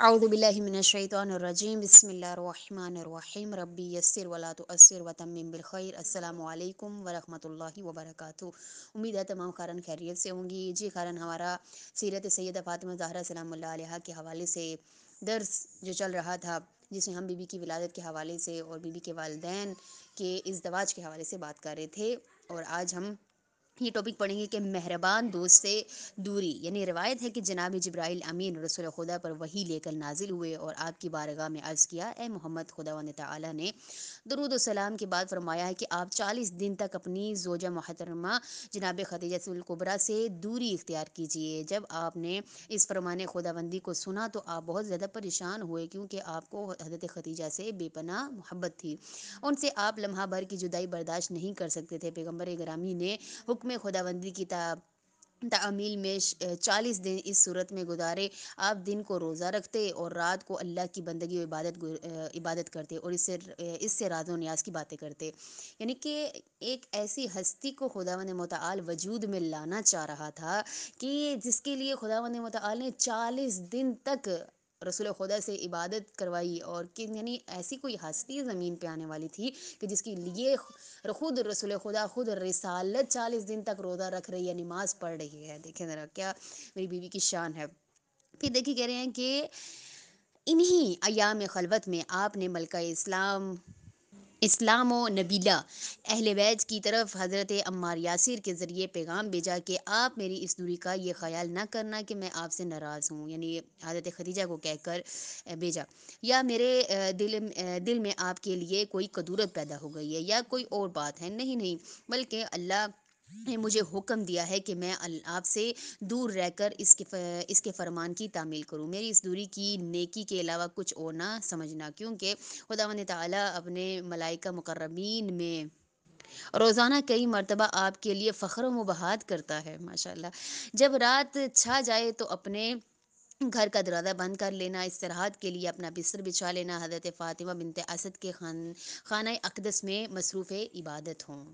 اعوذ باللہ من الشیطان الرجیم بسم اللہ الرحمن الرحیم ربی یسر ولا تؤثر وتمم بالخیر۔ السلام علیکم ورحمۃ اللہ وبرکاتہ۔ امید ہے تمام خارن خیریت سے ہوں گی۔ جی خارن، ہمارا سیرت سیدہ فاطمہ زہرا سلام اللہ علیہا کے حوالے سے درس جو چل رہا تھا، جس میں ہم بی بی کی ولادت کے حوالے سے اور بی بی کے والدین کے ازدواج کے حوالے سے بات کر رہے تھے، اور آج ہم یہ ٹاپک پڑھیں گے کہ مہربان دوست سے دوری۔ یعنی روایت ہے کہ جناب جبرائیل امین رسول خدا پر وحی لے کر نازل ہوئے اور آپ کی بارگاہ میں عرض کیا، اے محمد، خداوند تعالی نے درود و سلام کے بعد فرمایا ہے کہ آپ 40 دن تک اپنی زوجہ محترمہ جناب خدیجہ الکبریٰ سے دوری اختیار کیجیے۔ جب آپ نے اس فرمان خداوندی کو سنا تو آپ بہت زیادہ پریشان ہوئے، کیونکہ آپ کو حضرت خدیجہ سے بے پناہ محبت تھی، ان سے آپ لمحہ بھر کی جدائی برداشت نہیں کر سکتے تھے۔ پیغمبر گرامی نے حکم خداوندی کی تعمیل میں 40 دن اس صورت میں گزارے۔ آپ دن کو روزہ رکھتے اور رات کو اللہ کی بندگی و عبادت کرتے، اور اس سے راز و نیاز کی باتیں کرتے۔ یعنی کہ ایک ایسی ہستی کو خداوند متعال وجود میں لانا چاہ رہا تھا کہ جس کے لیے خداوند متعال نے 40 دن تک رسول خدا سے عبادت کروائی، اور یعنی ایسی کوئی ہستی زمین پہ آنے والی تھی کہ جس کے لیے خود رسول خدا، خود رسالت 40 دن تک روزہ رکھ رہی ہے، نماز پڑھ رہی ہے۔ دیکھیں ذرا کیا میری بیوی کی شان ہے۔ پھر دیکھیے کہہ رہے ہیں کہ انہی ایام خلوت میں آپ نے ملکہ اسلام و نبیلہ اہل بیت کی طرف حضرت عمار یاسر کے ذریعے پیغام بھیجا کہ آپ میری اس دوری کا یہ خیال نہ کرنا کہ میں آپ سے ناراض ہوں، یعنی حضرت خدیجہ کو کہہ کر بھیجا، یا میرے دل میں آپ کے لیے کوئی کدورت پیدا ہو گئی ہے، یا کوئی اور بات ہے۔ نہیں، بلکہ اللہ نے مجھے حکم دیا ہے کہ میں آپ سے دور رہ کر اس کے فرمان کی تعمیل کروں۔ میری اس دوری کی نیکی کے علاوہ کچھ اور نہ سمجھنا، کیونکہ خداوند تعالیٰ اپنے ملائکہ مقربین میں روزانہ کئی مرتبہ آپ کے لیے فخر و مباحات کرتا ہے۔ ماشاءاللہ، جب رات چھا جائے تو اپنے گھر کا دروازہ بند کر لینا، استراحت کے لیے اپنا بستر بچھا لینا، حضرت فاطمہ بنت اسد کے خانہ اقدس میں مصروف عبادت ہوں۔